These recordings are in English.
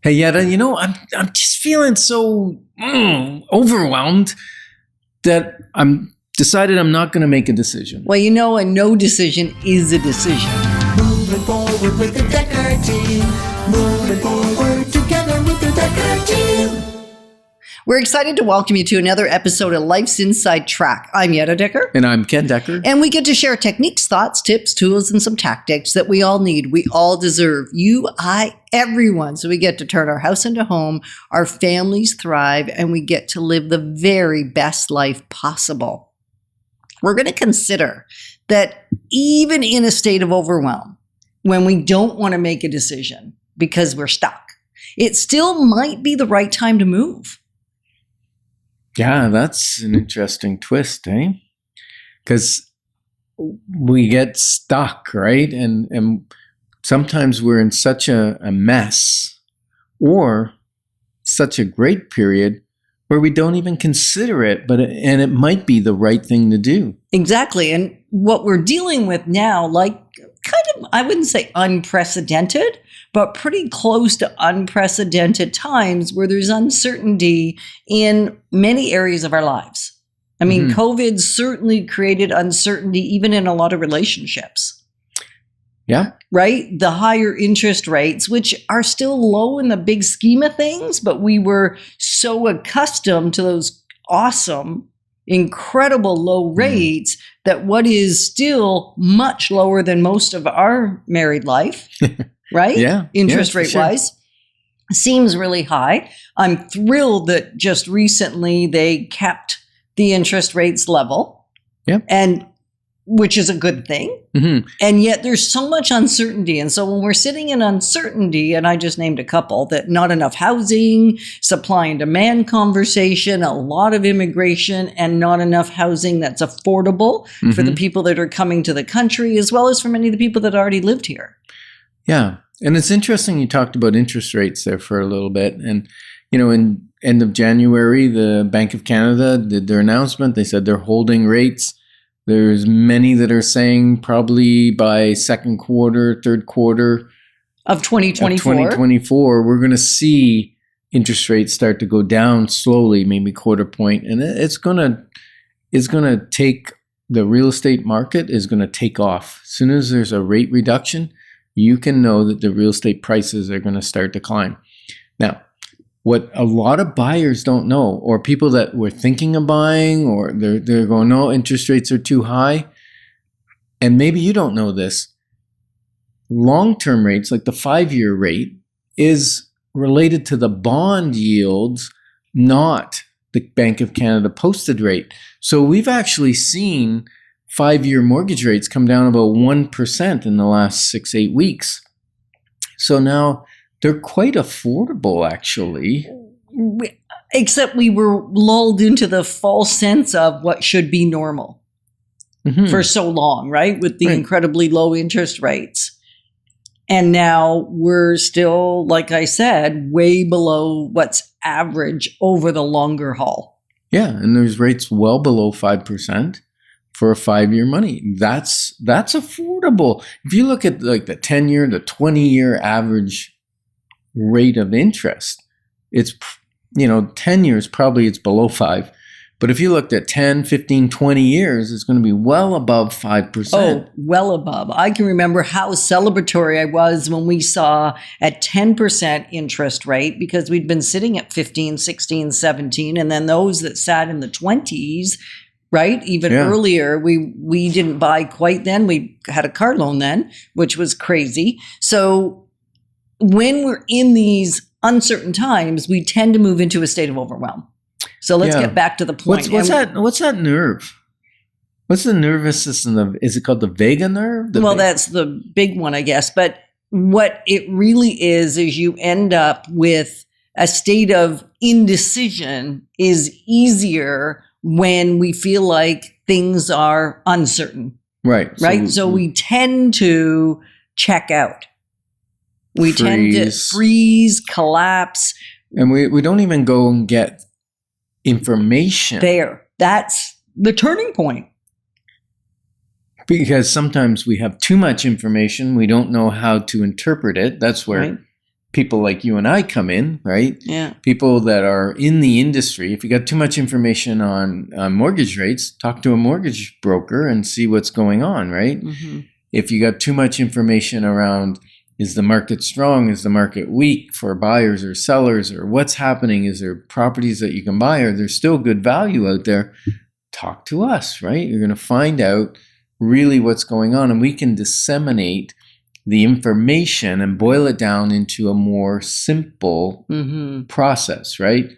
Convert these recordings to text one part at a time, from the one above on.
Hey, Yetta, I'm just feeling so overwhelmed that I'm decided I'm not going to make a decision. Well, a no decision is a decision. Moving forward with the Dekker Team. Moving forward together with the Dekker Team. We're excited to welcome you to another episode of Life's Inside Track. I'm Yetta Dekker. And I'm Ken Dekker. And we get to share techniques, thoughts, tips, tools, and some tactics that we all need. We all deserve. You, I, everyone. So we get to turn our house into home, our families thrive, and we get to live the very best life possible. We're going to consider that even in a state of overwhelm, when we don't want to make a decision because we're stuck, it still might be the right time to move. Yeah, that's an interesting twist, eh? Because we get stuck, right? And sometimes we're in such a mess or such a great period where we don't even consider it, and it might be the right thing to do. Exactly. And what we're dealing with now, I wouldn't say unprecedented, but pretty close to unprecedented times where there's uncertainty in many areas of our lives. I mean, COVID certainly created uncertainty even in a lot of relationships. Yeah. Right? The higher interest rates, which are still low in the big scheme of things, but we were so accustomed to those awesome, incredible low rates that what is still much lower than most of our married life, right? Yeah. Interest rate wise, seems really high. I'm thrilled that just recently they kept the interest rates level. Yeah. And which is a good thing. Mm-hmm. And yet there's so much uncertainty. And so when we're sitting in uncertainty, and I just named a couple, that not enough housing, supply and demand conversation, a lot of immigration, and not enough housing that's affordable for the people that are coming to the country, as well as for many of the people that already lived here. Yeah. And it's interesting you talked about interest rates there for a little bit. And, in end of January, the Bank of Canada did their announcement. They said they're holding rates. There's many that are saying probably by second quarter, third quarter of 2024, we're going to see interest rates start to go down slowly, maybe quarter point. And it's going to take, the real estate market is going to take off. As soon as there's a rate reduction, you can know that the real estate prices are going to start to climb. Now, what a lot of buyers don't know, or people that were thinking of buying, or they're going, no, interest rates are too high. And maybe you don't know this. Long-term rates, like the 5-year rate, is related to the bond yields, not the Bank of Canada posted rate. So we've actually seen 5-year mortgage rates come down about 1% in the last 6-8 weeks. So now they're quite affordable, actually. Except we were lulled into the false sense of what should be normal for so long, right? With the incredibly low interest rates. And now we're still, like I said, way below what's average over the longer haul. Yeah, and there's rates well below 5% for a 5-year money. That's affordable. If you look at like the 10-year, the 20-year average rate of interest, it's 10 years probably it's below 5, but if you looked at 10, 15, 20 years, it's going to be well above 5%. Oh, well above. I can remember how celebratory I was when we saw a 10% interest rate, because we'd been sitting at 15, 16, 17, and then those that sat in the 20s, right? Even earlier, we didn't buy quite then. We had a car loan then, which was crazy. So when we're in these uncertain times, we tend to move into a state of overwhelm. So let's get back to the point. What's that nerve? What's the nervous system? Is it called the vagus nerve? That's the big one, I guess. But what it really is you end up with a state of indecision is easier when we feel like things are uncertain. Right. So we tend to check out. We tend to freeze, collapse. And we don't even go and get information. That's the turning point. Because sometimes we have too much information. We don't know how to interpret it. That's where people like you and I come in, right? Yeah. People that are in the industry. If you got too much information on mortgage rates, talk to a mortgage broker and see what's going on, right? Mm-hmm. If you got too much information around, is the market strong? Is the market weak for buyers or sellers? Or what's happening? Is there properties that you can buy? Or there's still good value out there? Talk to us, right? You're going to find out really what's going on, and we can disseminate the information and boil it down into a more simple process, right?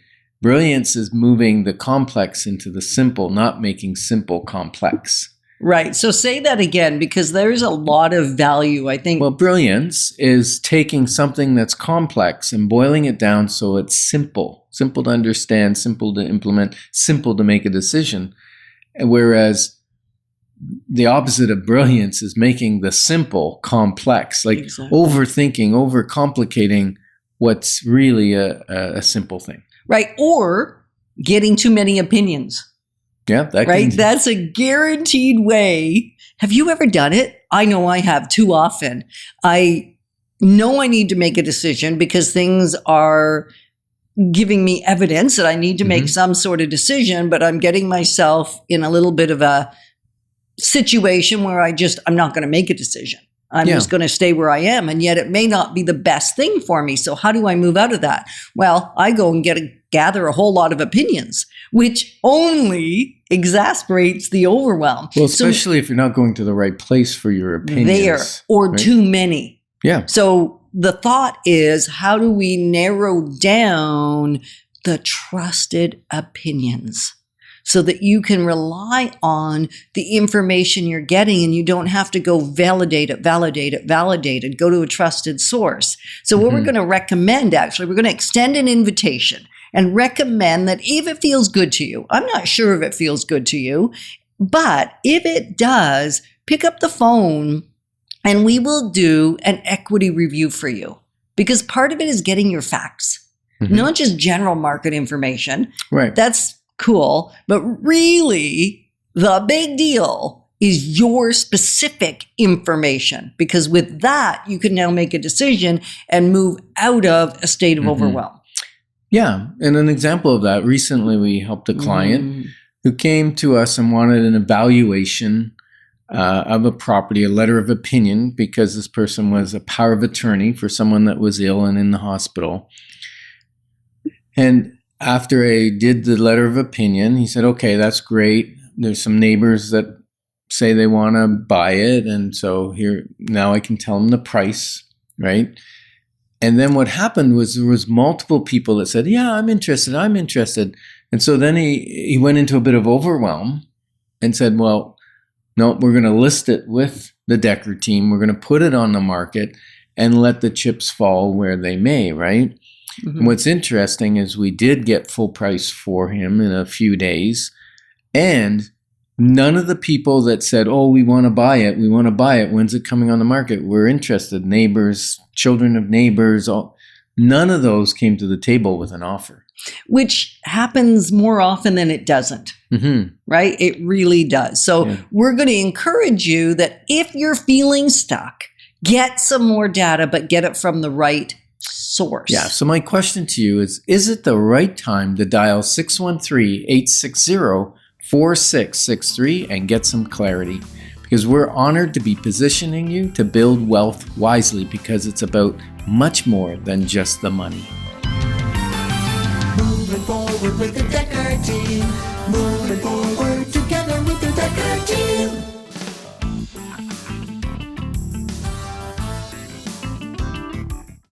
Brilliance is moving the complex into the simple, not making simple complex. Right. So say that again, because there's a lot of value, I think. Well, brilliance is taking something that's complex and boiling it down so it's simple to understand, simple to implement, simple to make a decision. Whereas the opposite of brilliance is making the simple complex, like overthinking, overcomplicating what's really a simple thing. Right. Or getting too many opinions. Yeah, that right. That's a guaranteed way. Have you ever done it? I know I have too often. I know I need to make a decision because things are giving me evidence that I need to make some sort of decision, but I'm getting myself in a little bit of a situation where I'm not going to make a decision. I'm just going to stay where I am. And yet it may not be the best thing for me. So how do I move out of that? Well, I go and gather a whole lot of opinions, which only exasperates the overwhelm. Well, especially if you're not going to the right place for your opinions. Or too many. Yeah. So the thought is, how do we narrow down the trusted opinions so that you can rely on the information you're getting and you don't have to go validate it, go to a trusted source. So what we're going to recommend, actually, we're going to extend an invitation and recommend that if it feels good to you, I'm not sure if it feels good to you, but if it does, pick up the phone and we will do an equity review for you. Because part of it is getting your facts, not just general market information. Right. That's cool. But really, the big deal is your specific information. Because with that, you can now make a decision and move out of a state of overwhelm. Yeah. And an example of that, recently we helped a client who came to us and wanted an evaluation of a property, a letter of opinion, because this person was a power of attorney for someone that was ill and in the hospital. And after I did the letter of opinion, he said, okay, that's great. There's some neighbors that say they want to buy it. And so here, now I can tell them the price, right? And then what happened was there was multiple people that said, yeah, I'm interested. And so then he went into a bit of overwhelm and said, well, no, we're going to list it with the Dekker team. We're going to put it on the market and let the chips fall where they may, right? And what's interesting is we did get full price for him in a few days. And none of the people that said, oh, we want to buy it, when's it coming on the market? We're interested. Neighbors, children of neighbors, none of those came to the table with an offer. Which happens more often than it doesn't, right? It really does. So we're going to encourage you that if you're feeling stuck, get some more data, but get it from the right source. Yeah. So my question to you is it the right time to dial 613-860-4663 and get some clarity? Because we're honored to be positioning you to build wealth wisely, because it's about much more than just the money. Moving forward with the Dekker team. Moving forward